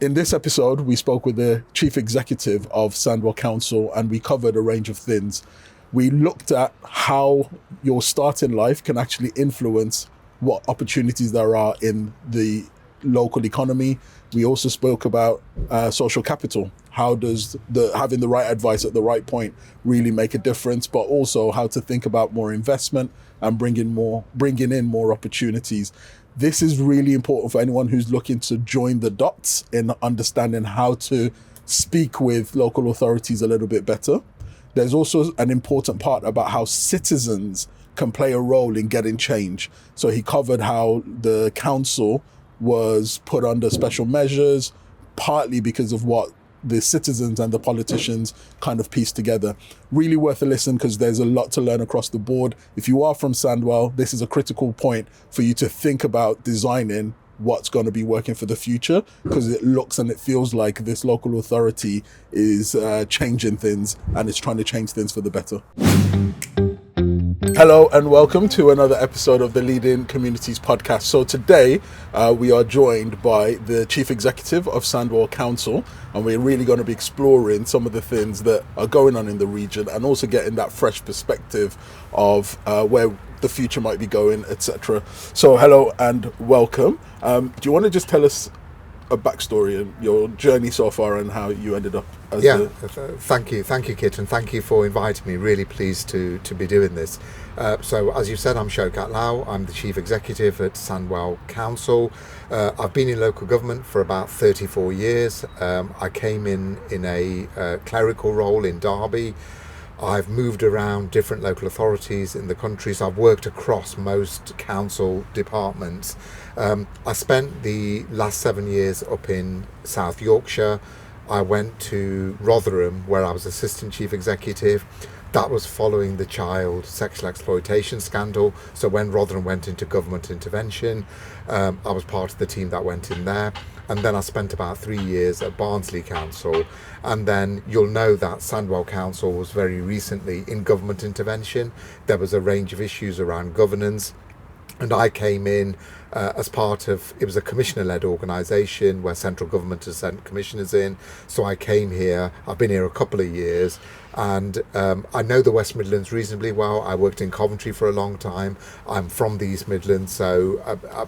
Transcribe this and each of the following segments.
In this episode, we spoke with the Chief Executive of Sandwell Council and we covered a range of things. We looked at how your start in life can actually influence what opportunities there are in the local economy. We also spoke about social capital. How does having the right advice at the right point really make a difference, but also how to think about more investment and bringing in more opportunities. This is really important for anyone who's looking to join the dots in understanding how to speak with local authorities a little bit better. There's also an important part about how citizens can play a role in getting change. So he covered how the council was put under special measures, partly because of what the citizens and the politicians kind of pieced together. Really worth a listen because there's a lot to learn across the board. If you are from Sandwell, this is a critical point for you to think about designing what's going to be working for the future, because it looks and it feels like this local authority is changing things and it's trying to change things for the better. Hello and welcome to another episode of the Leading Communities podcast. So today we are joined by the Chief Executive of Sandwell Council, and we're really going to be exploring some of the things that are going on in the region and also getting that fresh perspective of where the future might be going, etc. So hello and welcome. Do you want to just tell us a backstory and your journey so far and how you ended up as Thank you Kit, and thank you for inviting me. Really pleased to be doing this. So as you said, I'm Shokat Lal. I'm the Chief Executive at Sandwell Council. I've been in local government for about 34 years. I came in a clerical role in Derby. I've moved around different local authorities in the country, so I've worked across most council departments. I spent the last 7 years up in South Yorkshire. I went to Rotherham, where I was Assistant Chief Executive. That was following the child sexual exploitation scandal. So when Rotherham went into government intervention, I was part of the team that went in there. And then I spent about 3 years at Barnsley Council. And then you'll know that Sandwell Council was very recently in government intervention. There was a range of issues around governance. And I came in as part of, it was a commissioner-led organisation where central government has sent commissioners in. So I came here, I've been here a couple of years, and I know the West Midlands reasonably well. I worked in Coventry for a long time. I'm from the East Midlands, so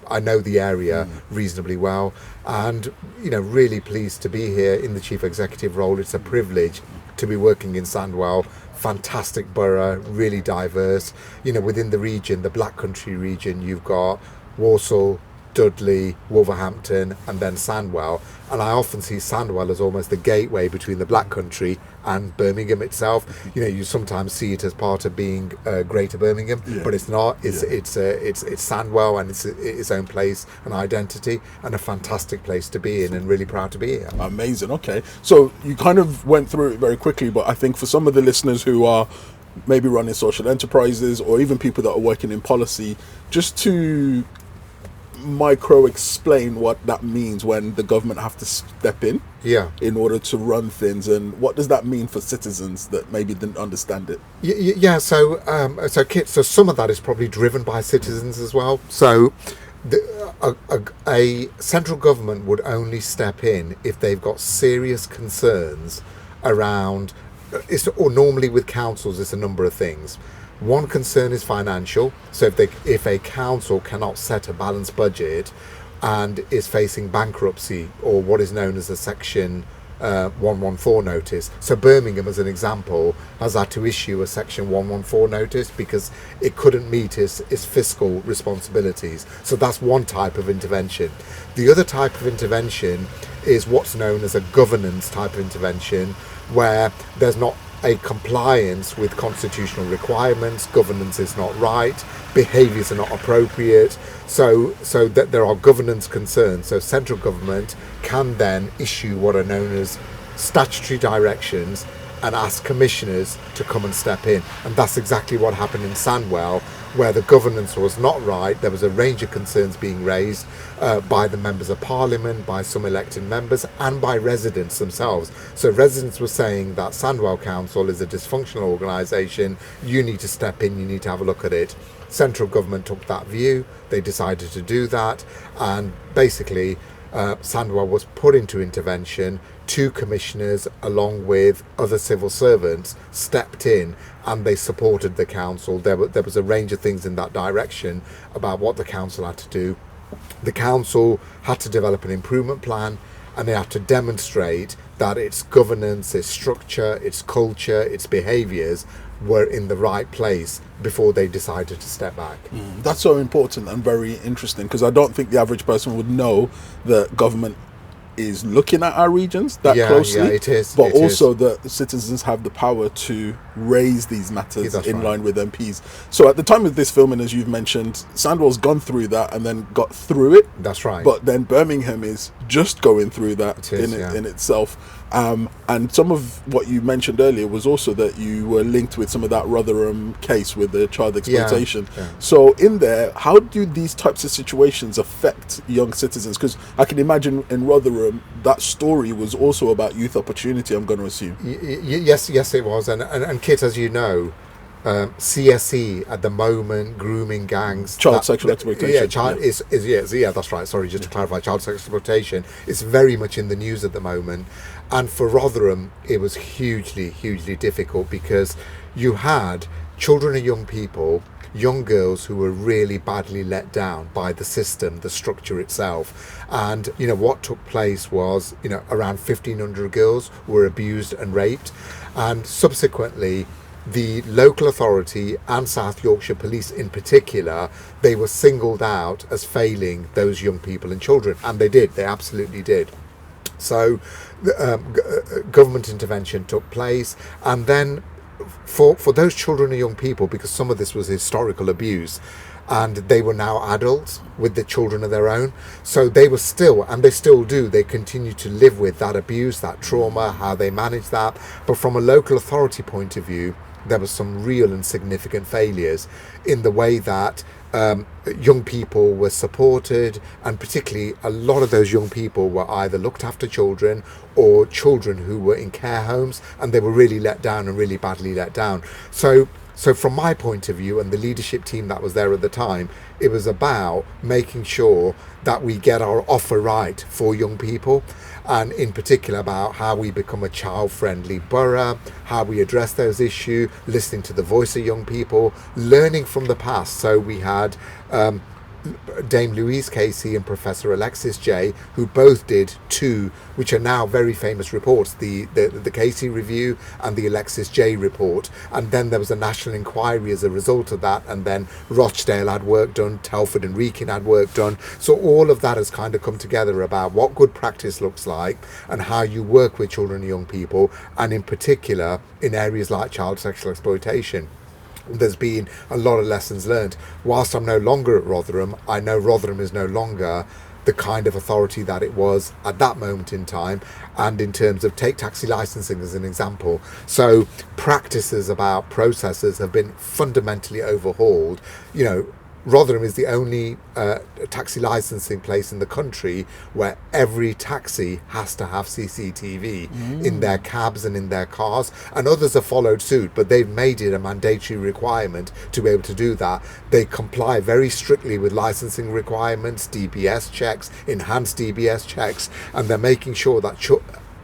I know the area reasonably well. And, you know, really pleased to be here in the Chief Executive role. It's a privilege to be working in Sandwell. Fantastic borough, really diverse. You know, within the region, the Black Country region, you've got Walsall, Dudley, Wolverhampton, and then Sandwell. And I often see Sandwell as almost the gateway between the Black Country and Birmingham itself. You know, you sometimes see it as part of being Greater Birmingham, but it's not. It's Sandwell, and it's its own place and identity, and a fantastic place to be in, and really proud to be here. Amazing. Okay, so you kind of went through it very quickly, but I think for some of the listeners who are maybe running social enterprises or even people that are working in policy, just to micro explain what that means when the government have to step in in order to run things, and what does that mean for citizens that maybe didn't understand it? So Kit, so some of that is probably driven by citizens as well. So a central government would only step in if they've got serious concerns around, or normally with councils it's a number of things. One concern is financial. So if a council cannot set a balanced budget and is facing bankruptcy, or what is known as a Section 114 notice. So Birmingham, as an example, has had to issue a Section 114 notice because it couldn't meet its fiscal responsibilities. So that's one type of intervention. The other type of intervention is what's known as a governance type of intervention, where there's not a compliance with constitutional requirements, governance is not right, behaviours are not appropriate, so that there are governance concerns. So central government can then issue what are known as statutory directions and ask commissioners to come and step in. And that's exactly what happened in Sandwell, where the governance was not right. There was a range of concerns being raised by the members of parliament, by some elected members, and by residents themselves. So residents were saying that Sandwell Council is a dysfunctional organisation, you need to step in, you need to have a look at it. Central government took that view, they decided to do that, and basically Sandwell was put into intervention. 2 commissioners, along with other civil servants, stepped in and they supported the council. There was a range of things in that direction about what the council had to do. The council had to develop an improvement plan, and they had to demonstrate that its governance, its structure, its culture, its behaviours were in the right place before they decided to step back. That's so important and very interesting, because I don't think the average person would know that government is looking at our regions that closely. Yeah, it is. But also that citizens have the power to raise these matters in line with MPs. So at the time of this filming, as you've mentioned, Sandwell's gone through that and then got through it. That's right. But then Birmingham is just going through that in itself. And some of what you mentioned earlier was also that you were linked with some of that Rotherham case with the child exploitation. Yeah. So in there, how do these types of situations affect young citizens? Because I can imagine in Rotherham, that story was also about youth opportunity, I'm going to assume. Yes, it was. And Kit, as you know, CSE at the moment, grooming gangs, child sexual exploitation. That's right. Sorry, just to clarify, child sexual exploitation is very much in the news at the moment. And for Rotherham, it was hugely difficult, because you had children and young people, young girls who were really badly let down by the system, the structure itself. And what took place was around 1,500 girls were abused and raped, and subsequently the local authority and South Yorkshire Police in particular, they were singled out as failing those young people and children, and they absolutely did. So government intervention took place, and then for those children and young people, because some of this was historical abuse, and they were now adults with the children of their own, so they were still, and they still do, they continue to live with that abuse, that trauma, how they manage that. But from a local authority point of view, there were some real and significant failures in the way that young people were supported, and particularly a lot of those young people were either looked after children or children who were in care homes, and they were really let down and really badly let down. So from my point of view and the leadership team that was there at the time, it was about making sure that we get our offer right for young people, and in particular about how we become a child-friendly borough, how we address those issues, listening to the voice of young people, learning from the past. So we had Dame Louise Casey and Professor Alexis Jay, who both did 2, which are now very famous reports, the Casey Review and the Alexis Jay report. And then there was a national inquiry as a result of that, and then Rochdale had work done, Telford and Wrekin had work done. So all of that has kind of come together about what good practice looks like and how you work with children and young people, and in particular in areas like child sexual exploitation. There's been a lot of lessons learned. Whilst I'm no longer at Rotherham, I know Rotherham is no longer the kind of authority that it was at that moment in time, and in terms of take taxi licensing as an example. So practices about processes have been fundamentally overhauled. Rotherham is the only taxi licensing place in the country where every taxi has to have CCTV in their cabs and in their cars, and others have followed suit, but they've made it a mandatory requirement to be able to do that. They comply very strictly with licensing requirements, DBS checks, enhanced DBS checks, and they're making sure that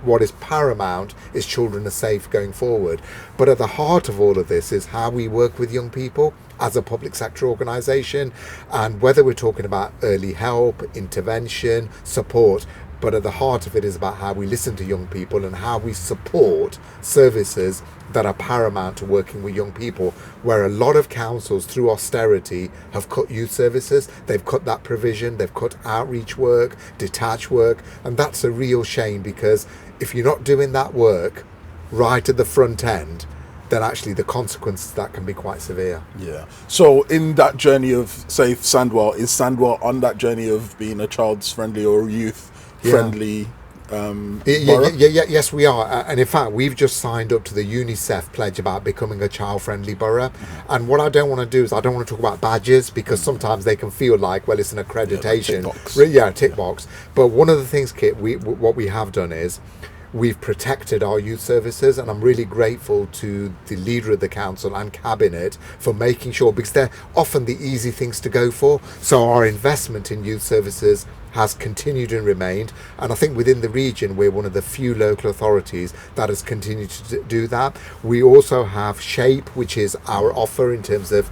what is paramount is children are safe going forward. But at the heart of all of this is how we work with young people as a public sector organisation, and whether we're talking about early help, intervention, support, but at the heart of it is about how we listen to young people and how we support services that are paramount to working with young people, where a lot of councils through austerity have cut youth services, they've cut that provision, they've cut outreach work, detached work, and that's a real shame, because if you're not doing that work right at the front end, then actually the consequences of that can be quite severe. Yeah. So in that journey of, say, Sandwell, is Sandwell on that journey of being a child's friendly or youth friendly borough? Yes, we are. And in fact, we've just signed up to the UNICEF pledge about becoming a child-friendly borough. And what I don't want to do is I don't want to talk about badges, because sometimes they can feel like, well, it's an accreditation. Tick box. But one of the things, Kit, what we have done is we've protected our youth services, and I'm really grateful to the leader of the council and cabinet for making sure, because they're often the easy things to go for. So our investment in youth services has continued and remained, and I think within the region we're one of the few local authorities that has continued to do that. We also have SHAPE, which is our offer in terms of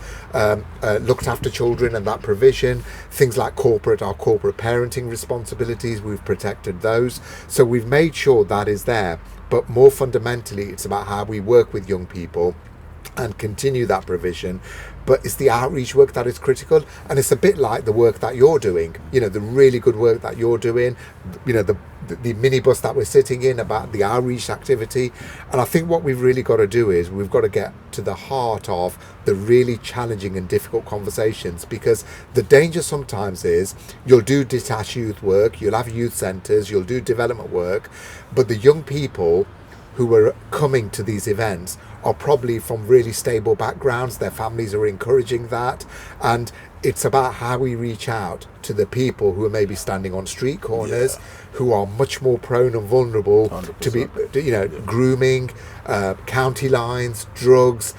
looked after children and that provision. Things like our corporate parenting responsibilities, we've protected those. So we've made sure that is there. But more fundamentally, it's about how we work with young people and continue that provision. But it's the outreach work that is critical, and it's a bit like the work that you're doing, the really good work that you're doing, the minibus that we're sitting in, about the outreach activity. And I think what we've really got to do is we've got to get to the heart of the really challenging and difficult conversations, because the danger sometimes is you'll do detached youth work, you'll have youth centres, you'll do development work, but the young people who are coming to these events are probably from really stable backgrounds. Their families are encouraging that, and it's about how we reach out to the people who are maybe standing on street corners, who are much more prone and vulnerable 100%. To be, grooming, county lines, drugs,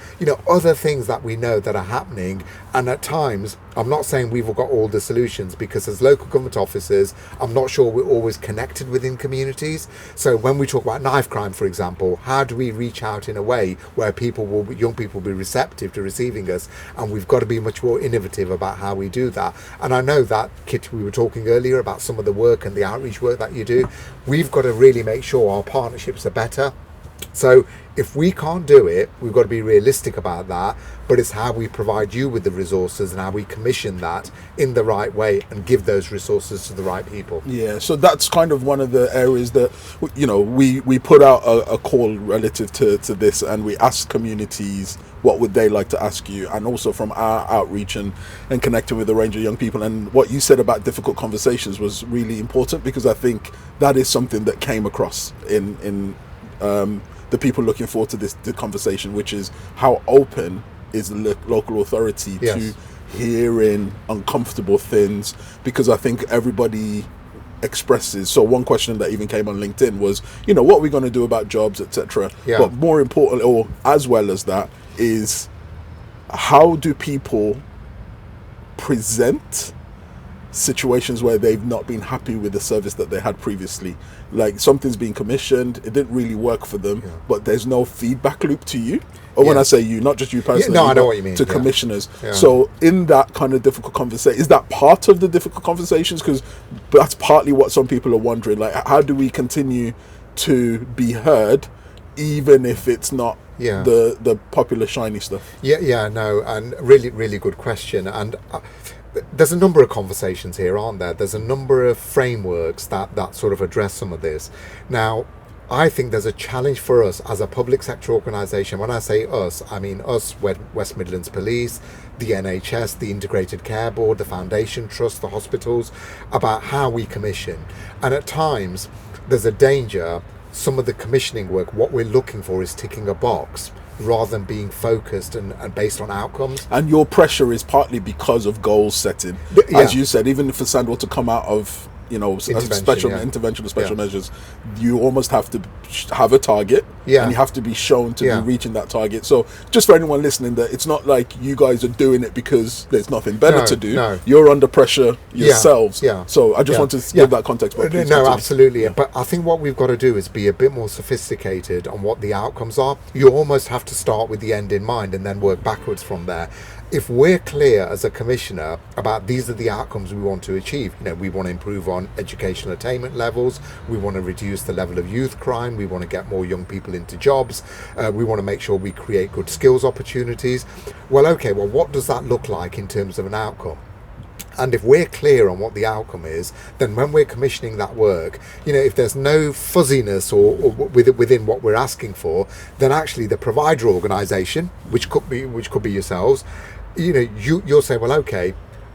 other things that we know that are happening. And at times, I'm not saying we've got all the solutions, because as local government officers, I'm not sure we're always connected within communities. So when we talk about knife crime, for example, how do we reach out in a way where young people will be receptive to receiving us? And we've got to be much more innovative about how we do that. And I know that, Kit, we were talking earlier about some of the work and the outreach work that you do. We've got to really make sure our partnerships are better. So if we can't do it, we've got to be realistic about that, but it's how we provide you with the resources and how we commission that in the right way and give those resources to the right people. Yeah, so that's kind of one of the areas that, we put out a call relative to this, and we asked communities what would they like to ask you, and also from our outreach and connecting with a range of young people. And what you said about difficult conversations was really important, because I think that is something that came across in the people looking forward to the conversation, which is how open is the local authority to hearing uncomfortable things, because I think everybody expresses. So one question that even came on LinkedIn was, what are we going to do about jobs, etc. But more importantly, or as well as that, is how do people present situations where they've not been happy with the service that they had previously. Like something's been commissioned, it didn't really work for them, but there's no feedback loop to you. Or when I say you, not just you personally, I know what you mean. To commissioners. So in that kind of difficult conversation, is that part of the difficult conversations? Because that's partly what some people are wondering. Like, how do we continue to be heard, even if it's not the popular shiny stuff? And really, really good question. And there's a number of conversations here, aren't there? There's a number of frameworks that sort of address some of this. Now, I think there's a challenge for us as a public sector organisation. When I say us, I mean us, West Midlands Police, the NHS, the Integrated Care Board, the Foundation Trust, the hospitals, about how we commission. And at times, there's a danger, some of the commissioning work, what we're looking for is ticking a box, rather than being focused and based on outcomes. And your pressure is partly because of goal setting. As you said, even for Sandwell to come out of intervention or special measures, you almost have to have a target, and you have to be shown to be reaching that target. So just for anyone listening, that it's not like you guys are doing it because there's nothing better to do. No. You're under pressure yourselves. So I just want to give that context. But absolutely. But I think what we've got to do is be a bit more sophisticated on what the outcomes are. You almost have to start with the end in mind and then work backwards from there. If we're clear as a commissioner about these are the outcomes we want to achieve, we want to improve on educational attainment levels, we want to reduce the level of youth crime, we want to get more young people into jobs, we want to make sure we create good skills opportunities. Well, what does that look like in terms of an outcome? And if we're clear on what the outcome is, then when we're commissioning that work, if there's no fuzziness or within what we're asking for, then actually the provider organisation, which could be yourselves, you'll say, well,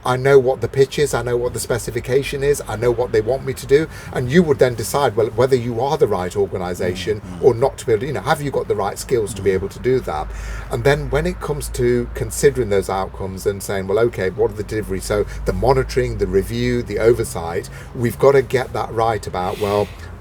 I know what the pitch is, I know what the specification is, I know what they want me to do, and you would then decide, well, whether you are the right organisation or not to be able to, have you got the right skills to be able to do that? And then when it comes to considering those outcomes and saying, well, what are the delivery? So the monitoring, the review, the oversight, we've got to get that right about,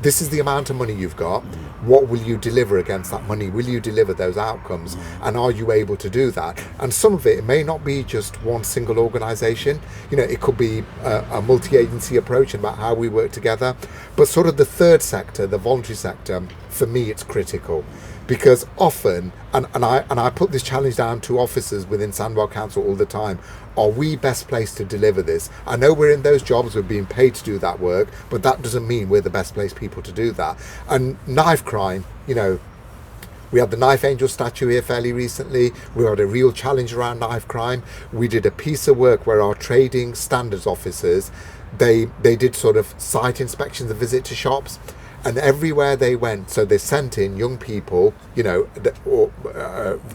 this is the amount of money you've got. What will you deliver against that money? Will you deliver those outcomes? And are you able to do that? And some of it may not be just one single organisation. You know, it could be a multi-agency approach about how we work together. But sort of the third sector, the voluntary sector, for me, it's critical. Because often, and I put this challenge down to officers within Sandwell Council all the time, are we best placed to deliver this? I know we're in those jobs, we're being paid to do that work, but that doesn't mean we're the best placed people to do that. And knife crime, you know, we had the Knife Angel statue here fairly recently. We had a real challenge around knife crime. We did a piece of work where our trading standards officers, they did sort of site inspections and visit to shops. And everywhere they went, so they sent in young people, you know,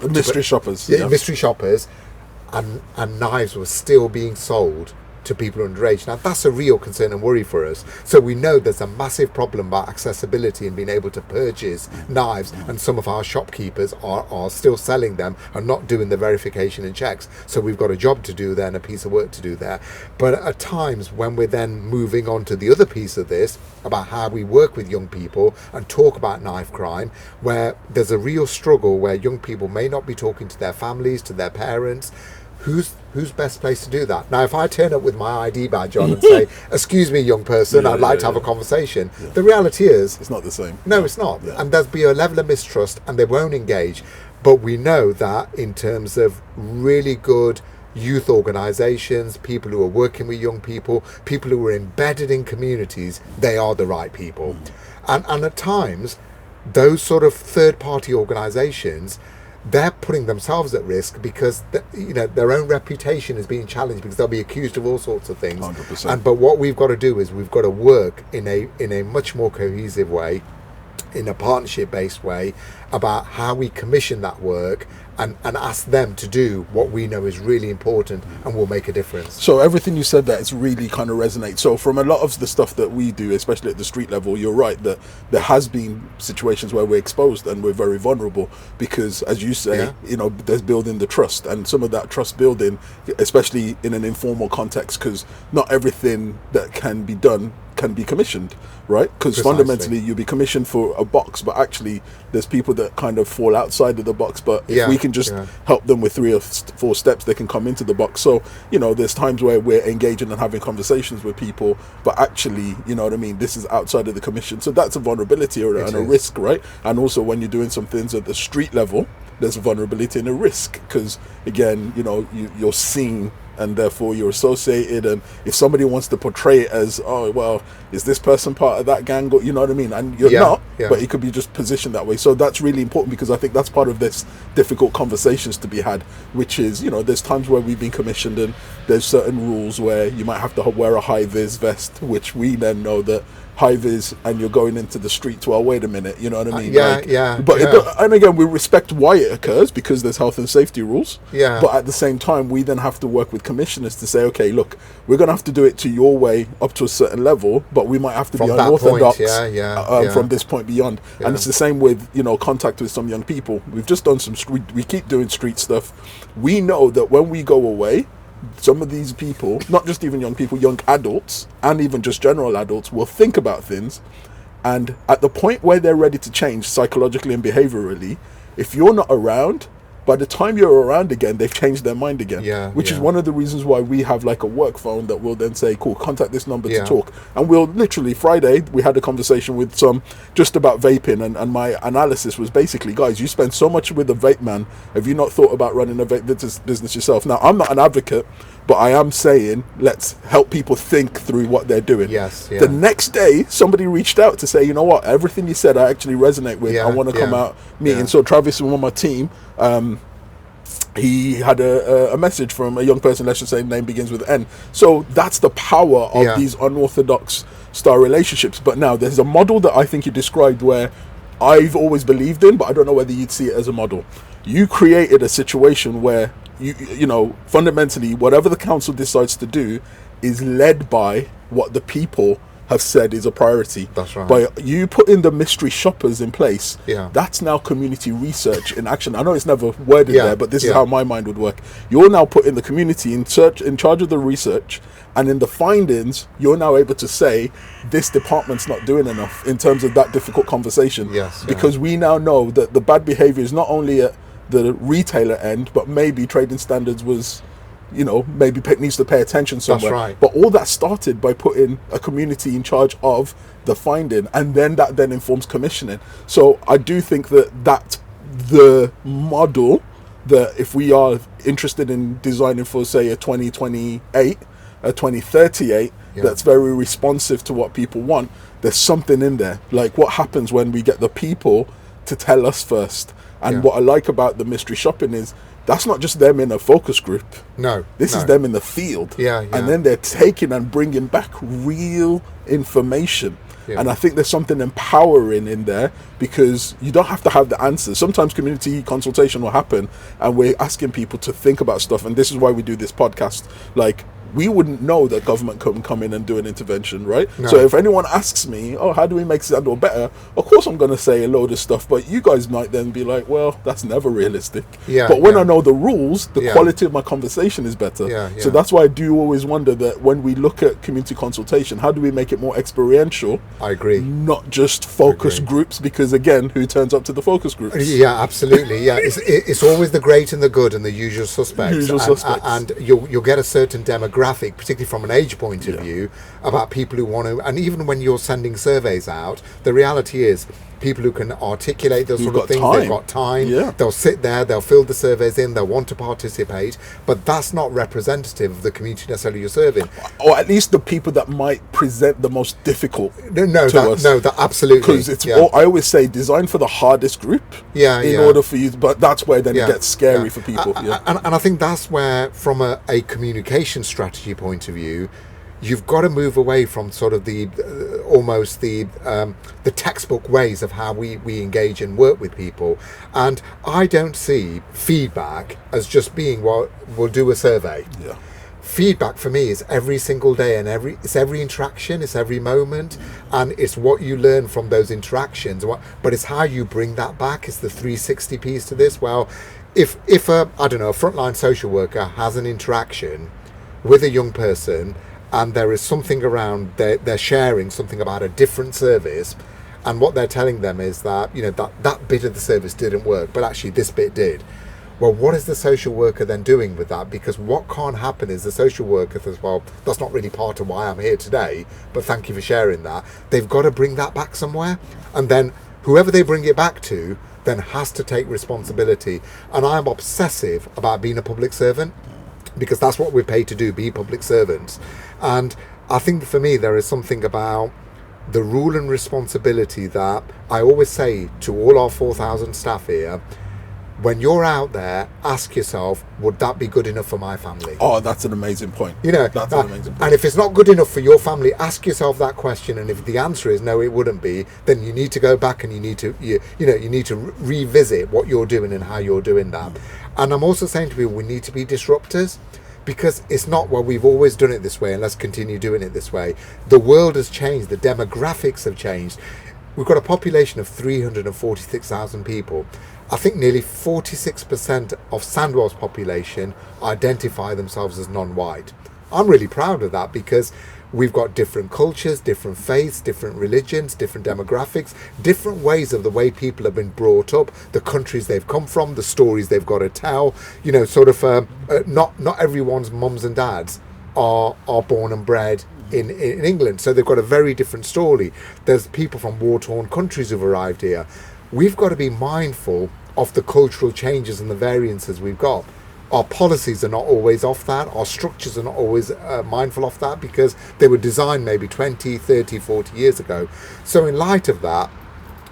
mystery shoppers. Yeah, mystery shoppers, and knives were still being sold to people underage. Now, that's a real concern and worry for us. So we know there's a massive problem about accessibility and being able to purchase knives, and some of our shopkeepers are still selling them and not doing the verification and checks. So we've got a job to do there and a piece of work to do there. But at times when we're then moving on to the other piece of this, about how we work with young people and talk about knife crime, where there's a real struggle where young people may not be talking to their families, to their parents, who's best placed to do that? Now, if I turn up with my ID badge on and say, excuse me, young person, I'd like to have a conversation, the reality is... It's not the same. No, it's not. Yeah. And there'll be a level of mistrust and they won't engage. But we know that in terms of really good youth organisations, people who are working with young people who are embedded in communities, they are the right people. And at times, those sort of third-party organisations, they're putting themselves at risk because you know, their own reputation is being challenged because they'll be accused of all sorts of things. 100%. But what we've got to do is we've got to work in a much more cohesive way, in a partnership-based way, about how we commission that work and ask them to do what we know is really important and will make a difference. So everything you said, that it's really kind of resonates. So from a lot of the stuff that we do, especially at the street level, you're right that there has been situations where we're exposed and we're very vulnerable because, as you say, you know, there's building the trust, and some of that trust building, especially in an informal context, because not everything that can be done can be commissioned, right? Because fundamentally you'll be commissioned for a box, but actually there's people that kind of fall outside of the box, but if we can just help them with 3 or 4 steps, they can come into the box. So, you know, there's times where we're engaging and having conversations with people, but actually, you know what I mean, this is outside of the commission. So that's a vulnerability and a risk, right? And also when you're doing some things at the street level, there's a vulnerability and a risk because, again, you know, you're seen and therefore you're associated, and if somebody wants to portray it as, oh well, is this person part of that gang, or you know what I mean, and you're not, but it could be just positioned that way. So that's really important because I think that's part of this difficult conversations to be had, which is, you know, there's times where we've been commissioned and there's certain rules where you might have to wear a high-vis vest, which we then know that high-vis and you're going into the streets, well, wait a minute, you know what I mean? And again, we respect why it occurs because there's health and safety rules, but at the same time we then have to work with commissioners to say, okay, look, we're going to have to do it to your way up to a certain level, but we might have to be unorthodox from this point beyond. And it's the same with, you know, contact with some young people. We've just done some we keep doing street stuff. We know that when we go away, some of these people, not just even young people, young adults and even just general adults, will think about things, and at the point where they're ready to change psychologically and behaviorally, if you're not around, by the time you're around again, they've changed their mind again, which is one of the reasons why we have like a work phone that will then say, cool, contact this number to talk. And we'll literally, Friday we had a conversation with some just about vaping, and my analysis was basically, guys, you spend so much with a vape man, have you not thought about running a vape business yourself? Now, I'm not an advocate, but I am saying let's help people think through what they're doing. The next day somebody reached out to say, you know what, everything you said I actually resonate with, I want to come out meeting. So Travis was on my team, he had a message from a young person, let's just say name begins with N. So that's the power of these unorthodox style relationships. But now there's a model that I think you described where I've always believed in, but I don't know whether you'd see it as a model. You created a situation where you know, fundamentally whatever the council decides to do is led by what the people have said is a priority. That's right. But you put in the mystery shoppers in place, Yeah. that's now community research in action. I know it's never worded Yeah. there, but this is Yeah. how my mind would work. You're now putting the community in charge of the research, and in the findings, you're now able to say this department's not doing enough in terms of that difficult conversation. Yes, because we now know that the bad behavior is not only at the retailer end, but maybe trading standards was, maybe needs to pay attention somewhere. That's right. But all that started by putting a community in charge of the finding, and then that then informs commissioning. So I do think that the model, that if we are interested in designing for, say, a 2028, a 2038, that's very responsive to what people want, there's something in there. Like, what happens when we get the people to tell us first? And what I like about the mystery shopping is that's not just them in a focus group. No. This is them in the field. Yeah. And then they're taking and bringing back real information. Yeah. And I think there's something empowering in there, because you don't have to have the answers. Sometimes community consultation will happen and we're asking people to think about stuff. And this is why we do this podcast. Like, we wouldn't know that government can come in and do an intervention, right? No. So if anyone asks me, how do we make Sandwell better? Of course I'm going to say a load of stuff, but you guys might then be like, well, that's never realistic. Yeah, but when I know the rules, the Yeah. quality of my conversation is better. Yeah, So yeah. that's why I do always wonder that when we look at community consultation, how do we make it more experiential? I agree. Not just focus groups, because again, who turns up to the focus groups? Yeah, absolutely. Yeah, it's always the great and the good and the usual suspects. And you'll get a certain demographic, particularly from an age point of view, about people who want to. And even when you're sending surveys out, the reality is people who can articulate those sort of things. They've got time. Yeah. They'll sit there. They'll fill the surveys in. They'll want to participate. But that's not representative of the community necessarily you're serving. Or at least the people that might present the most difficult. That absolutely. Because it's I always say design for the hardest group. In order for you, but that's where then it gets scary for people. And I think that's where, from a communication strategy point of view, you've got to move away from sort of the almost the textbook ways of how we engage and work with people. And I don't see feedback as just being, well, we'll do a survey. Yeah. Feedback for me is every single day, and it's every interaction, it's every moment, and it's what you learn from those interactions. But it's how you bring that back. It's the 360 piece to this. Well, if a frontline social worker has an interaction with a young person, and there is something around, they're sharing something about a different service, and what they're telling them is that that bit of the service didn't work, but actually this bit did. Well, what is the social worker then doing with that? Because what can't happen is the social worker says, well, that's not really part of why I'm here today, but thank you for sharing that. They've got to bring that back somewhere. And then whoever they bring it back to then has to take responsibility. And I'm obsessive about being a public servant, because that's what we're paid to do, be public servants. And I think for me, there is something about the rule and responsibility that I always say to all our 4,000 staff here: when you're out there, ask yourself, would that be good enough for my family? Oh, that's an amazing point. That's an amazing point. And if it's not good enough for your family, ask yourself that question. And if the answer is no, it wouldn't be, then you need to go back and you need to revisit what you're doing and how you're doing that. And I'm also saying to people, we need to be disruptors, because it's not, well, we've always done it this way and let's continue doing it this way. The world has changed. The demographics have changed. We've got a population of 346,000 people. I think nearly 46% of Sandwell's population identify themselves as non-white. I'm really proud of that, because we've got different cultures, different faiths, different religions, different demographics, different ways of the way people have been brought up, the countries they've come from, the stories they've got to tell. Not everyone's mums and dads are born and bred in England, so they've got a very different story. There's people from war-torn countries who've arrived here. We've got to be mindful of the cultural changes and the variances we've got. Our policies are not always off that. Our structures are not always mindful of that, because they were designed maybe 20, 30, 40 years ago. So in light of that,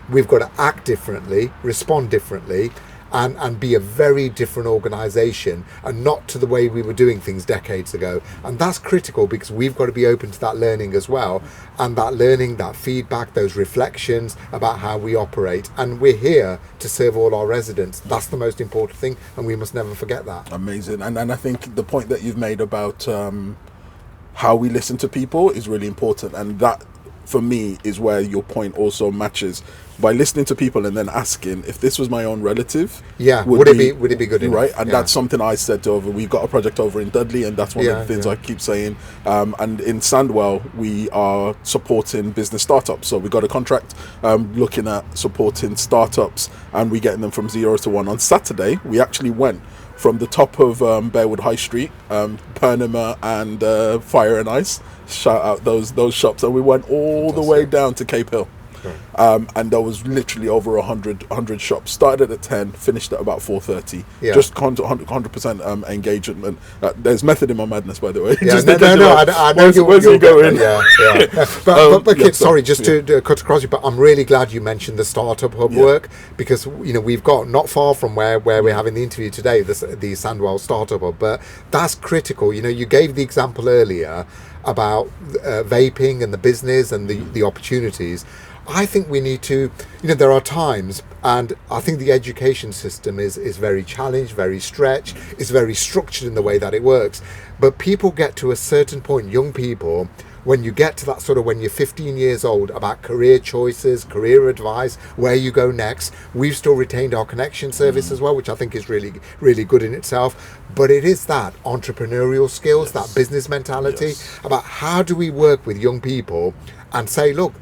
we've got to act differently, respond differently, and be a very different organisation, and not to the way we were doing things decades ago. And that's critical, because we've got to be open to that learning as well, and that learning, that feedback, those reflections about how we operate. And we're here to serve all our residents. That's the most important thing, and we must never forget that. Amazing. And I think the point that you've made about how we listen to people is really important, and that for me is where your point also matches. By listening to people and then asking if this was my own relative, would it be good enough? Right, and that's something I said over. We've got a project over in Dudley, and that's one of the things I keep saying. And in Sandwell, we are supporting business startups. So we got a contract looking at supporting startups, and we're getting them from 0 to 1. On Saturday, we actually went from the top of Bearwood High Street, Pernima and Fire and Ice. Shout out those shops, and we went all the way down to Cape Hill. And there was literally over 100 shops. Started at 10, finished at about 4:30. Just 100% engagement. There's method in my madness, by the way. I know you're going. But Kit, sorry, just to cut across you, but I'm really glad you mentioned the startup hub work, because we've got not far from where we're having the interview today, the Sandwell startup hub, but that's critical. You gave the example earlier about vaping and the business and the opportunities. I think we need to, there are times, and I think the education system is very challenged, very stretched, it's very structured in the way that it works. But people get to a certain point, young people, when you get to that sort of, when you're 15 years old, about career choices, career advice, where you go next. We've still retained our connection service as well, which I think is really, really good in itself. But it is that entrepreneurial skills, that business mentality, about how do we work with young people and say, look,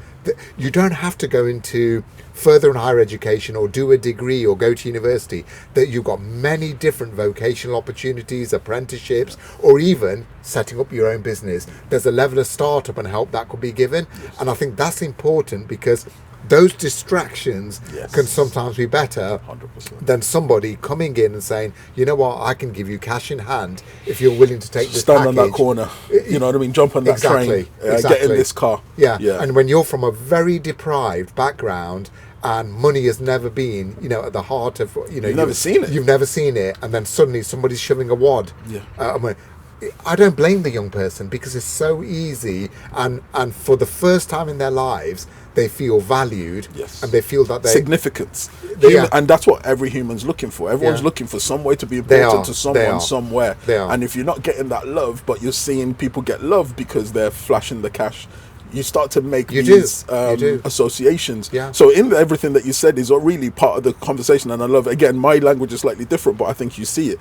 you don't have to go into further and higher education or do a degree or go to university, that you've got many different vocational opportunities, apprenticeships, or even setting up your own business. There's a level of startup and help that could be given. And I think that's important, because those distractions can sometimes be better 100%. than somebody coming in and saying, you know what, I can give you cash in hand if you're willing to take this Stand package. on that corner, you know what I mean? Jump on that train, get in this car. And when you're from a very deprived background and money has never been, at the heart of, you've never seen it. You've never seen it, and then suddenly somebody's shoving a wad. I don't blame the young person, because it's so easy, and for the first time in their lives, they feel valued, and they feel that they significance, and that's what every human's looking for. Everyone's looking for some way to be important to someone somewhere. And if you're not getting that love, but you're seeing people get love because they're flashing the cash, you start to make these associations. So in everything that you said is really part of the conversation, and I love, again, my language is slightly different, but I think you see it.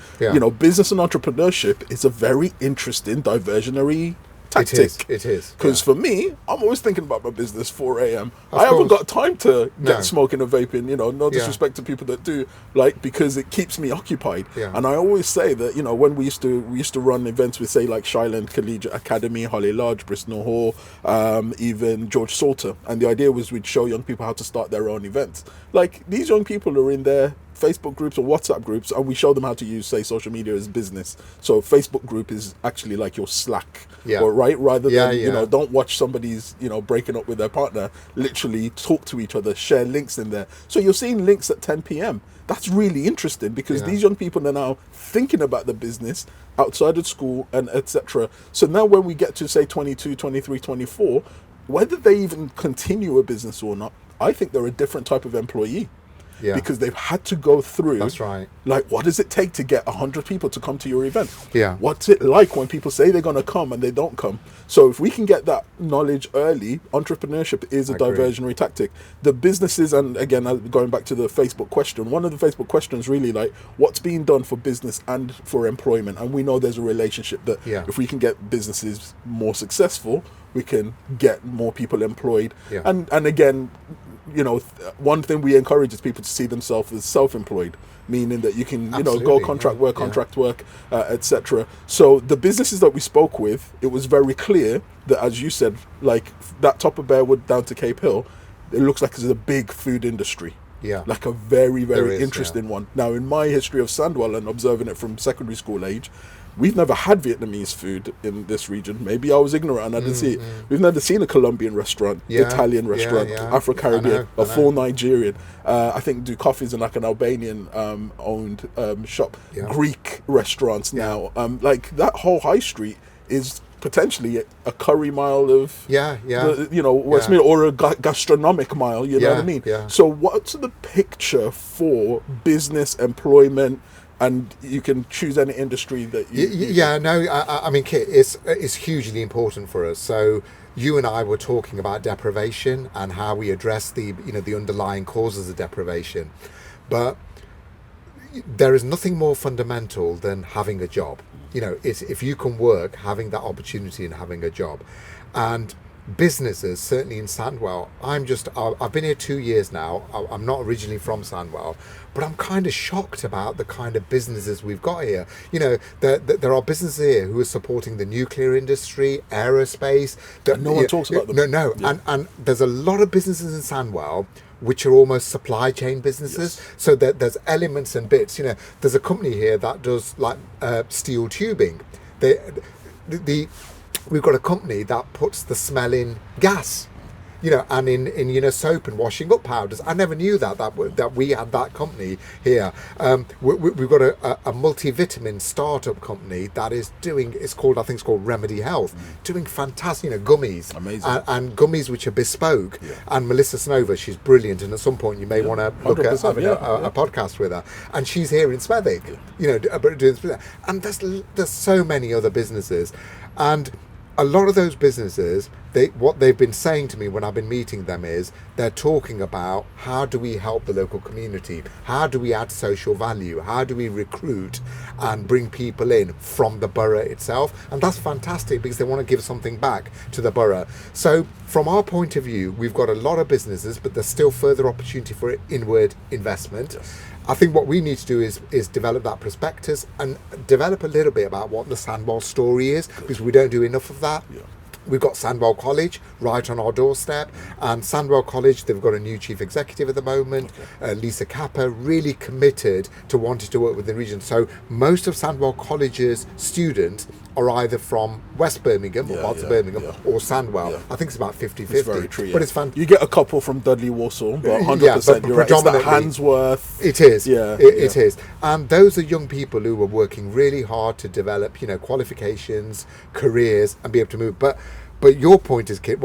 Business and entrepreneurship is a very interesting diversionary tactic. It is. Because for me, I'm always thinking about my business 4 a.m. I haven't got time to get smoking or vaping, no disrespect to people that do, because it keeps me occupied. And I always say that, when we used to run events with, say, like Shyland Collegiate Academy, Holly Lodge, Bristol Hall, even George Salter. And the idea was we'd show young people how to start their own events. These young people are in their Facebook groups or WhatsApp groups, and we show them how to use, say, social media as business. So Facebook group is actually like your Slack, rather than don't watch somebody's breaking up with their partner. Literally talk to each other, share links in there. So you're seeing links at 10 p.m. That's really interesting, because these young people are now thinking about the business outside of school and etc. So now when we get to, say, 22, 23, 24, whether they even continue a business or not, I think they're a different type of employee. Because they've had to go through. That's right. What does it take to get 100 people to come to your event? What's it like when people say they're going to come and they don't come? So if we can get that knowledge early, entrepreneurship is a diversionary tactic. The businesses, and again, going back to the Facebook question, one of the Facebook questions really what's being done for business and for employment? And we know there's a relationship that if we can get businesses more successful, we can get more people employed. And again, one thing we encourage is people to see themselves as self-employed, meaning that you can, go contract work, etc. So the businesses that we spoke with, it was very clear that, as you said, that top of Bearwood down to Cape Hill, it looks like it's a big food industry. Like a very, very interesting one. Now, in my history of Sandwell and observing it from secondary school age, we've never had Vietnamese food in this region. Maybe I was ignorant and I didn't see it. We've never seen a Colombian restaurant, Italian restaurant, Afro-Caribbean, a full Nigerian. I think do coffees in an Albanian owned shop. Greek restaurants now. That whole high street is potentially a curry mile of Westmead, or a gastronomic mile, you know what I mean? So what's the picture for business, employment, and you can choose any industry that you... I mean, Kit, it's hugely important for us. So you and I were talking about deprivation and how we address the underlying causes of deprivation, but there is nothing more fundamental than having a job. It's, if you can work, having that opportunity and having a job. And businesses, certainly in Sandwell, I've been here 2 years now. I'm not originally from Sandwell, but I'm kind of shocked about the kind of businesses we've got here. There are businesses here who are supporting the nuclear industry, aerospace. And no one talks about them. No. Yeah. And there's a lot of businesses in Sandwell which are almost supply chain businesses. Yes. So that there's elements and bits. There's a company here that does like steel tubing. We've got a company that puts the smell in gas, and in soap and washing up powders. I never knew that we had that company here. We've got a multivitamin startup company that is doing. I think it's called Remedy Health, doing fantastic, gummies. Amazing. And gummies which are bespoke. Yeah. And Melissa Snova, she's brilliant, and at some point you may want to look at having a podcast with her. And she's here in Smethwick, doing. And there's so many other businesses, and a lot of those businesses, what they've been saying to me when I've been meeting them is they're talking about how do we help the local community? How do we add social value? How do we recruit and bring people in from the borough itself? And that's fantastic because they want to give something back to the borough. So from our point of view, we've got a lot of businesses, but there's still further opportunity for inward investment. Yes. I think what we need to do is develop that prospectus and develop a little bit about what the Sandwell story is, because we don't do enough of that. Yeah. We've got Sandwell College right on our doorstep, and Sandwell College, they've got a new chief executive at the moment, Lisa Kappa, really committed to wanting to work with the region. So most of Sandwell College's students are either from West Birmingham or parts of Birmingham or Sandwell. Yeah. I think it's about 50-50. It's very true, but it's fun. You get a couple from Dudley Walsall, but 100% but you're right. It's the Handsworth. It is. It is. And those are young people who are working really hard to develop, qualifications, careers, and be able to move. But your point is, Kit,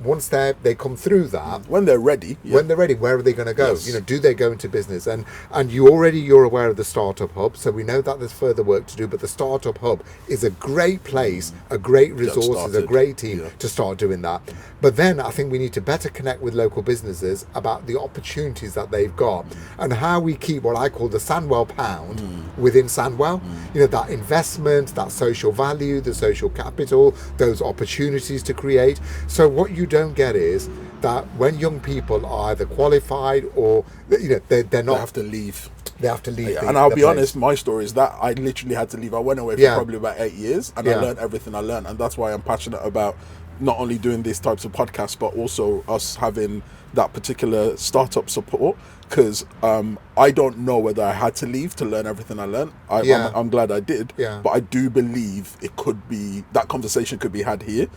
once they come through that, when they're ready, where are they going to go? Yes. Do they go into business? And you're aware of the Startup Hub, so we know that there's further work to do. But the Startup Hub is a great place, a great resource, a great team to start doing that. But then I think we need to better connect with local businesses about the opportunities that they've got and how we keep what I call the Sandwell pound within Sandwell. That investment, that social value, the social capital, those opportunities to create. So what you don't get is that when young people are either qualified or they're not, they have to leave. They have to leave. And I'll be honest, my story is that I literally had to leave. I went away for probably about 8 years, and I learned everything I learned, and that's why I'm passionate about not only doing these types of podcasts, but also us having that particular startup support, because I don't know whether I had to leave to learn everything I learned. I'm glad I did, but I do believe it could be, that conversation could be had here.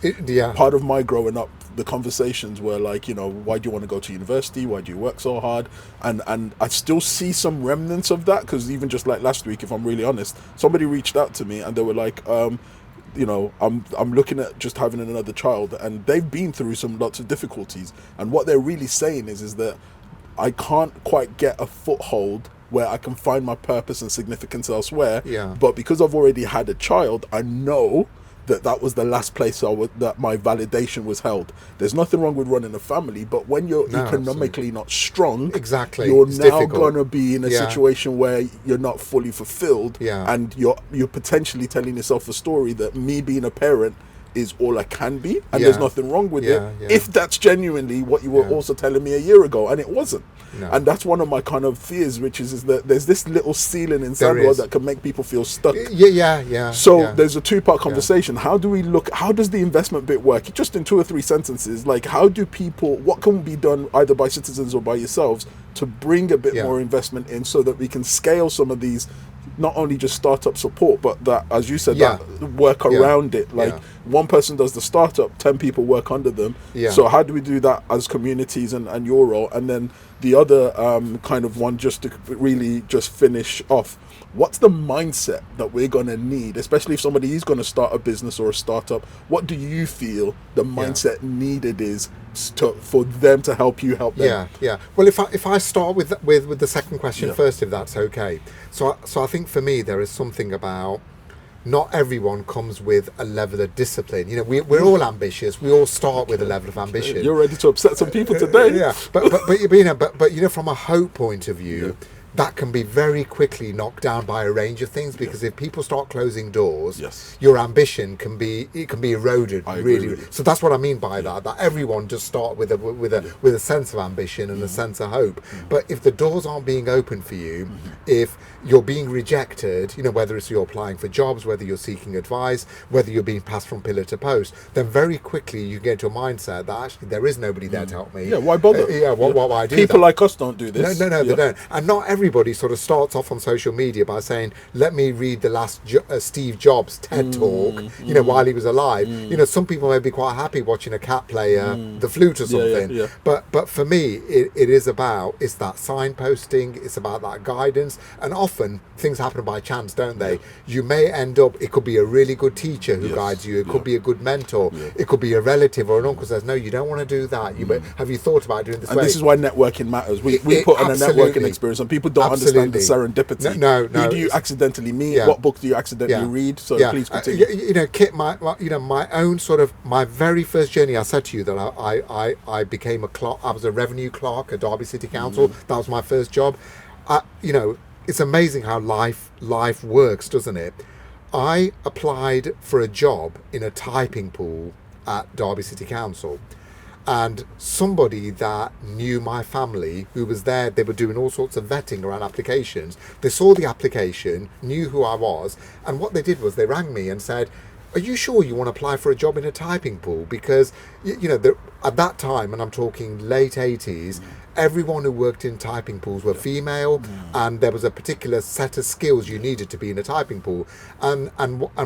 Part of my growing up, the conversations were like, why do you want to go to university? Why do you work so hard? And I still see some remnants of that, because even just like last week, if I'm really honest, somebody reached out to me and they were like, I'm looking at just having another child, and they've been through lots of difficulties, and what they're really saying is that I can't quite get a foothold where I can find my purpose and significance elsewhere. But because I've already had a child, I know that was the last place that my validation was held. There's nothing wrong with running a family, but when you're economically not strong, you're now going to be in a situation where you're not fully fulfilled, and you're potentially telling yourself a story that me being a parent is all I can be, and there's nothing wrong with it if that's genuinely what you were also telling me a year ago, and it wasn't. And that's one of my kind of fears, which is that there's this little ceiling in Sandwell that can make people feel stuck. So there's a two-part conversation. How does the investment bit work? Just in 2 or 3 sentences, like what can be done either by citizens or by yourselves to bring a bit more investment in, so that we can scale some of these, not only just startup support, but that, as you said, that work around it. Like one person does the startup, 10 people work under them. So how do we do that as communities and your role? And then the other kind of one, just to really just finish off, what's the mindset that we're going to need, especially if somebody is going to start a business or a startup? What do you feel the mindset needed is for them to help you help them? Well, if I start with the second question first, if that's okay. So I think for me there is something about not everyone comes with a level of discipline. You know, we're all ambitious. We all start with a level of ambition. You're ready to upset some people today. Yeah, but you know, from a hope point of view, that can be very quickly knocked down by a range of things, because if people start closing doors, your ambition can be eroded really. So that's what I mean by that everyone just start with a sense of ambition and a sense of hope. But if the doors aren't being opened for you, if you're being rejected, you know, whether it's you're applying for jobs, whether you're seeking advice, whether you're being passed from pillar to post, then very quickly you get into a mindset that actually there is nobody there to help me. Yeah, why bother? Why do People that? like us don't do this. No, they don't. And not everybody sort of starts off on social media by saying, let me read the last Steve Jobs TED talk, you know, while he was alive. You know, some people may be quite happy watching a cat play the flute or something. But for me, it's that signposting, it's about that guidance. And often things happen by chance, don't they? You may end up, it could be a really good teacher who guides you, it could be a good mentor, it could be a relative or an uncle says, no, you don't want to do that. Have you thought about doing this and way? this is why networking matters. We put on a networking experience, and people don't understand the serendipity. No, who do you accidentally meet? What book do you accidentally read? So please continue. You know, Kit, my own sort of, my very first journey, I said to you that I became a clerk. I was a revenue clerk at Derby City Council. That was my first job. You know, it's amazing how life works, doesn't it? I applied for a job in a typing pool at Derby City Council, and somebody that knew my family, who was there, they were doing all sorts of vetting around applications. They saw the application, knew who I was, and what they did was they rang me and said, are you sure you want to apply for a job in a typing pool? Because, you know, at that time, and I'm talking late 80s, everyone who worked in typing pools were female, and there was a particular set of skills you needed to be in a typing pool. And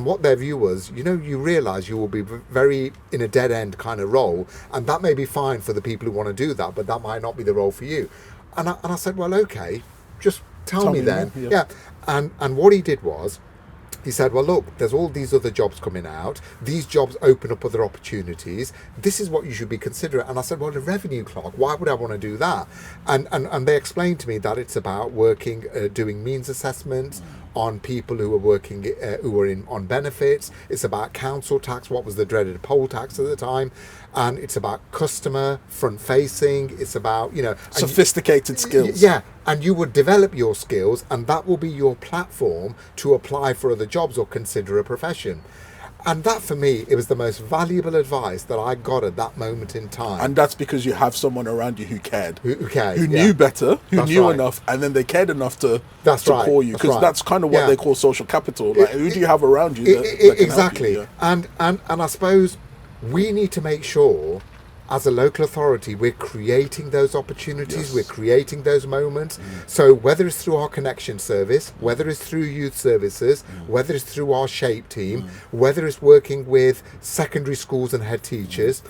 what their view was, you know, you realise you will be very in a dead end kind of role, and that may be fine for the people who want to do that, but that might not be the role for you. And I said, well, okay, just tell me then. And what he did was, he said, well, look, there's all these other jobs coming out. These jobs open up other opportunities. This is what you should be considering. And I said, well, a revenue clerk, why would I want to do that? And they explained to me that it's about working, doing means assessments on people who are working, who are on benefits. It's about council tax, what was the dreaded poll tax at the time. And it's about customer front facing. It's about, you know, sophisticated skills. Yeah. And you would develop your skills, and that will be your platform to apply for other jobs or consider a profession. And that, for me, it was the most valuable advice that I got at that moment in time. And that's because you have someone around you who cared. Who cared. Who knew better, who That's knew right. enough, and then they cared enough to call you. That's Because right. that's kind of what they call social capital. Like, who do you have around you that can exactly. help you? And I suppose we need to make sure, as a local authority, we're creating those opportunities, we're creating those moments. So whether it's through our connection service, whether it's through youth services, whether it's through our shape team, whether it's working with secondary schools and head teachers,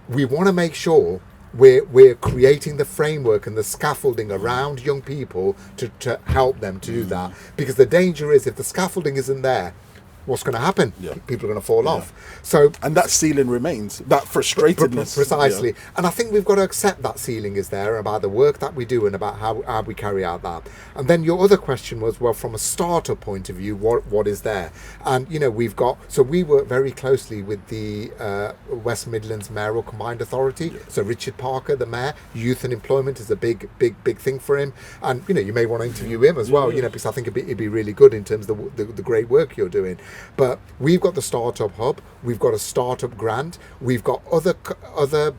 we want to make sure we're creating the framework and the scaffolding around young people to help them to do that. Because the danger is, if the scaffolding isn't there, what's going to happen? People are going to fall off. So, and that ceiling remains, that frustratedness. Precisely. And I think we've got to accept that ceiling is there, about the work that we do and about how we carry out that. And then your other question was, well, from a startup point of view, what is there? And, you know, we work very closely with the West Midlands Mayoral Combined Authority. So Richard Parker, the mayor, youth and employment is a big thing for him. And, you know, you may want to interview him as well, you know, because I think it'd be really good in terms of the great work you're doing. But we've got the Startup Hub, we've got a Startup Grant, we've got other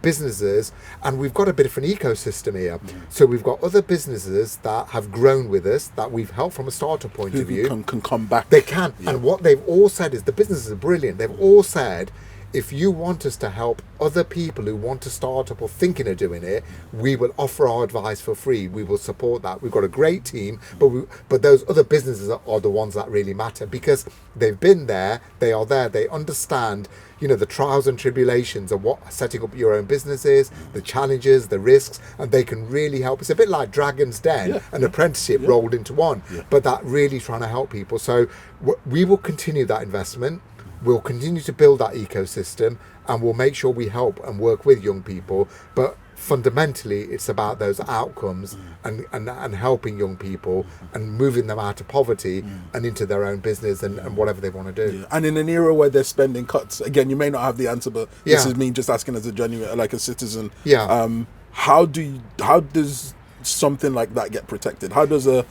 businesses, and we've got a bit of an ecosystem here. So we've got other businesses that have grown with us, that we've helped from a startup point of view. Can come back. They can. And what they've all said is, the businesses are brilliant. They've all said, if you want us to help other people who want to start up or thinking of doing it, we will offer our advice for free. We will support that. We've got a great team, but those other businesses are the ones that really matter, because they've been there, they are there, they understand, you know, the trials and tribulations of what setting up your own business is, the challenges, the risks, and they can really help. It's a bit like Dragon's Den, an apprenticeship rolled into one, but that really trying to help people. So we will continue that investment. We'll continue to build that ecosystem, and we'll make sure we help and work with young people. But fundamentally it's about those outcomes and helping young people and moving them out of poverty and into their own business and whatever they want to do. Yeah. And in an era where they're spending cuts, again, you may not have the answer, but this is me just asking as a genuine, like a citizen. Yeah. How does something like that get protected? How does the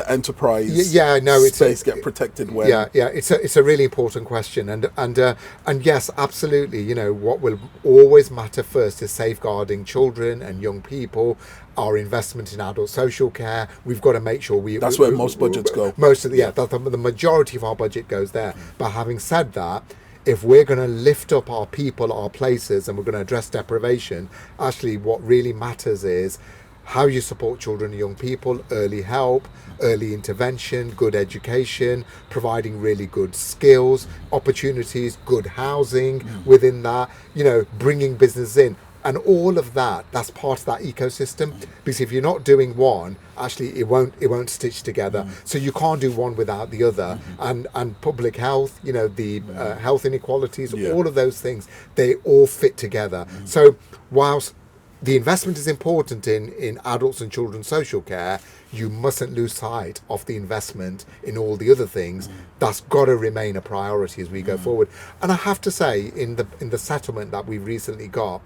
enterprise space get protected? It's a really important question, and yes, absolutely. You know, what will always matter first is safeguarding children and young people. Our investment in adult social care, we've got to make sure that's where most budgets go. Most of the majority of our budget goes there. But having said that, if we're going to lift up our people, our places, and we're going to address deprivation, actually what really matters is how you support children and young people, early help, early intervention, good education, providing really good skills, opportunities, good housing within that, you know, bringing business in. And all of that, that's part of that ecosystem. Because if you're not doing one, actually it won't stitch together. So you can't do one without the other. And public health, you know, the health inequalities, all of those things, they all fit together. So whilst the investment is important in adults and children's social care, you mustn't lose sight of the investment in all the other things. That's got to remain a priority as we go forward. And I have to say, in the settlement that we recently got,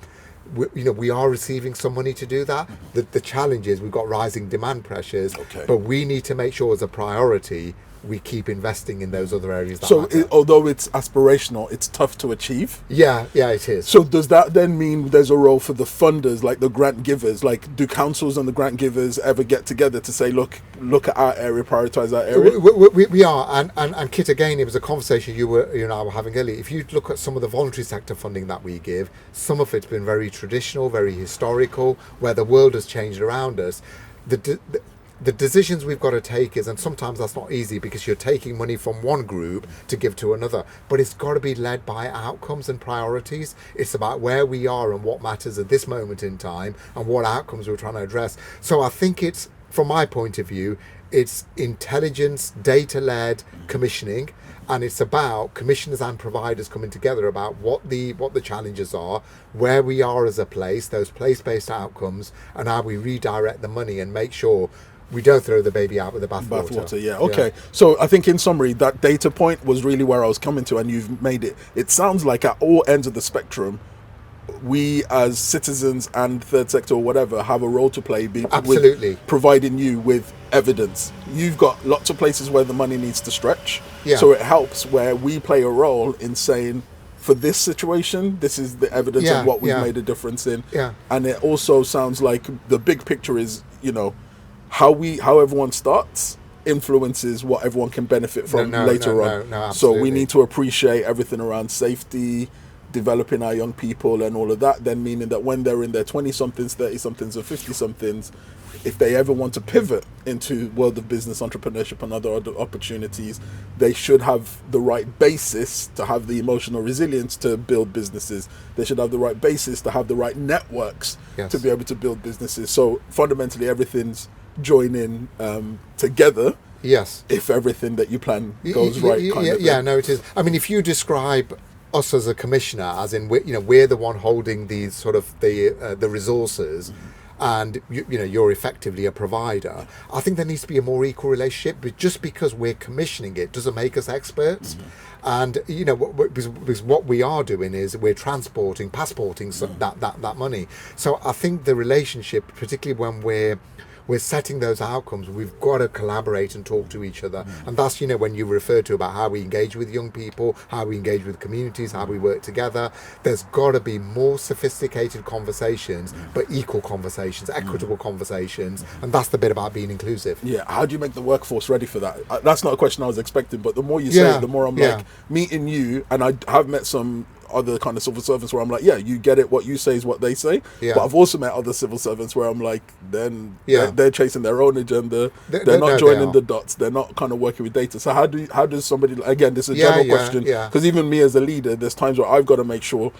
we are receiving some money to do that. The challenge is we've got rising demand pressures, but we need to make sure as a priority we keep investing in those other areas. Although it's aspirational, it's tough to achieve. Yeah, it is. So does that then mean there's a role for the funders, like the grant givers? Like, do councils and the grant givers ever get together to say, look at our area, prioritize our area? We are, and Kit, again, it was a conversation you and I were having earlier. If you look at some of the voluntary sector funding that we give, some of it's been very traditional, very historical, where the world has changed around us. The decisions we've got to take is, and sometimes that's not easy because you're taking money from one group to give to another, but it's got to be led by outcomes and priorities. It's about where we are and what matters at this moment in time and what outcomes we're trying to address. So I think it's, from my point of view, it's intelligence, data-led commissioning, and it's about commissioners and providers coming together about what the challenges are, where we are as a place, those place-based outcomes, and how we redirect the money and make sure we don't throw the baby out with the bathwater. So I think in summary, that data point was really where I was coming to, and you've made it sounds like at all ends of the spectrum, we as citizens and third sector or whatever have a role to play with providing you with evidence. You've got lots of places where the money needs to stretch, so it helps where we play a role in saying, for this situation, this is the evidence of what we've made a difference in. And it also sounds like the big picture is, you know, how everyone starts influences what everyone can benefit from later on. So we need to appreciate everything around safety, developing our young people and all of that, then meaning that when they're in their 20-somethings, 30-somethings or 50-somethings, if they ever want to pivot into world of business, entrepreneurship and other opportunities, they should have the right basis to have the emotional resilience to build businesses. They should have the right basis to have the right networks to be able to build businesses. So fundamentally everything's joining together. If everything that you plan goes right. It is. I mean, if you describe us as a commissioner, as in we're the one holding these sort of the resources, and you're effectively a provider, I think there needs to be a more equal relationship. But just because we're commissioning it doesn't make us experts. And because what we are doing is we're passporting that money. So I think the relationship, particularly when we're setting those outcomes, we've got to collaborate and talk to each other. And that's, when you refer to about how we engage with young people, how we engage with communities, how we work together, there's got to be more sophisticated conversations, but equal conversations, equitable conversations. And that's the bit about being inclusive. How do you make the workforce ready for that? That's not a question I was expecting, but the more you say it, the more I'm like, meeting you, and I have met some other kind of civil servants where I'm like, you get it, what you say is what they say. But I've also met other civil servants where I'm like, then they're chasing their own agenda. They're not joining the dots. They're not kind of working with data. So how does somebody, again, this is a general question, because even me as a leader, there's times where I've got to make sure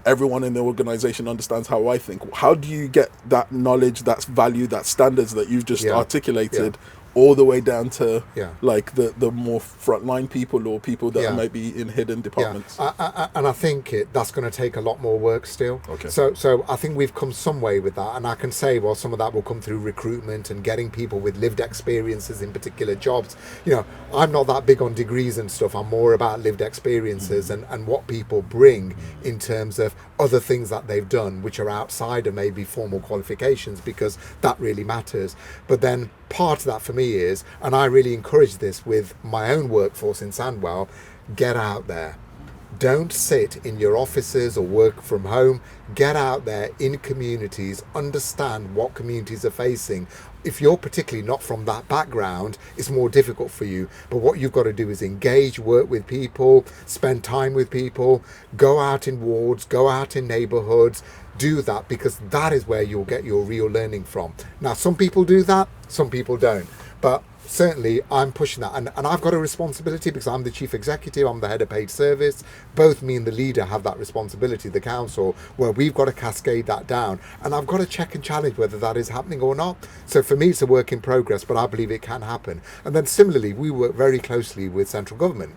everyone in the organization understands how I think. How do you get that knowledge, that value, that standards that you've just articulated all the way down to Yeah. like the more frontline people or people that are maybe in hidden departments. And I think that's going to take a lot more work still. Okay. So I think we've come some way with that, and I can say, well, some of that will come through recruitment and getting people with lived experiences in particular jobs. You know, I'm not that big on degrees and stuff. I'm more about lived experiences and what people bring in terms of other things that they've done, which are outside of maybe formal qualifications, because that really matters. But then part of that for me is, and I really encourage this with my own workforce in Sandwell, get out there. Don't sit in your offices or work from home. Get out there in communities, understand what communities are facing. If you're particularly not from that background, it's more difficult for you. But what you've got to do is engage, work with people, spend time with people, go out in wards, go out in neighbourhoods, do that, because that is where you'll get your real learning from. Now, some people do that, some people don't. But certainly I'm pushing that, and I've got a responsibility because I'm the chief executive, I'm the head of paid service. Both me and the leader have that responsibility, the council, where we've got to cascade that down, and I've got to check and challenge whether that is happening or not. So for me, it's a work in progress, but I believe it can happen. And then similarly, we work very closely with central government.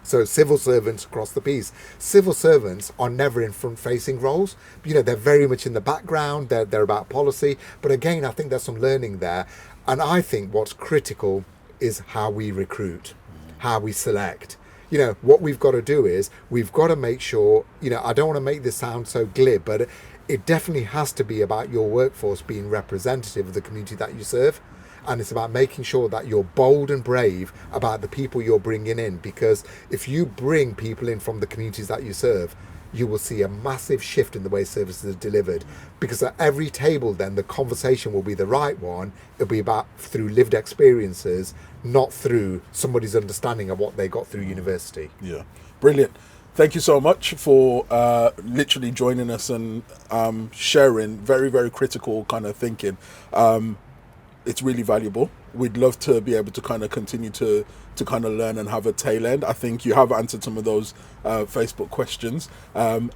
So civil servants across the piece. Civil servants are never in front-facing roles. You know, they're very much in the background. They're about policy. But again, I think there's some learning there. And I think what's critical is how we recruit, how we select. You know, what we've got to do is we've got to make sure, you know, I don't want to make this sound so glib, but it definitely has to be about your workforce being representative of the community that you serve. And it's about making sure that you're bold and brave about the people you're bringing in, because if you bring people in from the communities that you serve, you will see a massive shift in the way services are delivered, because at every table then the conversation will be the right one. It'll be about through lived experiences, not through somebody's understanding of what they got through university. Yeah, brilliant. Thank you so much for literally joining us and sharing very, very critical kind of thinking. It's really valuable. We'd love to be able to kind of continue to kind of learn and have a tail end. I think you have answered some of those Facebook questions.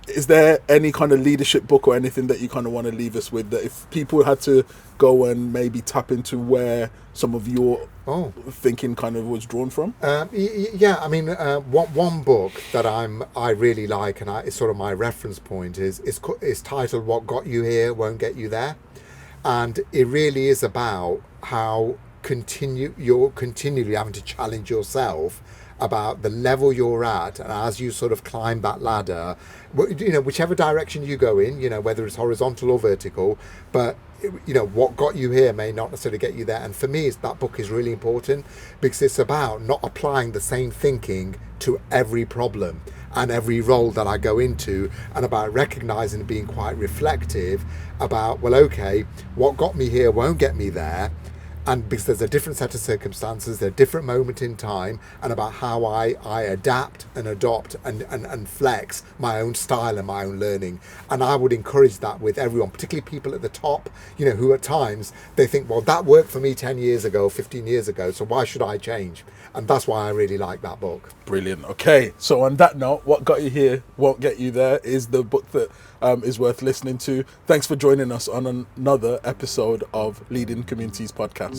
Is there any kind of leadership book or anything that you kind of want to leave us with, that if people had to go and maybe tap into where some of your thinking kind of was drawn from? Yeah, I mean, one book that I really like, and it's sort of my reference point, is titled "What Got You Here Won't Get You There." And it really is about how you're continually having to challenge yourself about the level you're at, and as you sort of climb that ladder, you know, whichever direction you go in, you know, whether it's horizontal or vertical, but you know, what got you here may not necessarily get you there. And for me, that book is really important because it's about not applying the same thinking to every problem and every role that I go into, and about recognizing and being quite reflective about, well, okay, what got me here won't get me there. And because there's a different set of circumstances, a different moment in time, and about how I adapt and adopt and flex my own style and my own learning. And I would encourage that with everyone, particularly people at the top, you know, who at times they think, well, that worked for me 10 years ago, 15 years ago, so why should I change? And that's why I really like that book. Brilliant. Okay, so on that note, What Got You Here Won't Get You There is the book that is worth listening to. Thanks for joining us on another episode of Leading Communities podcast.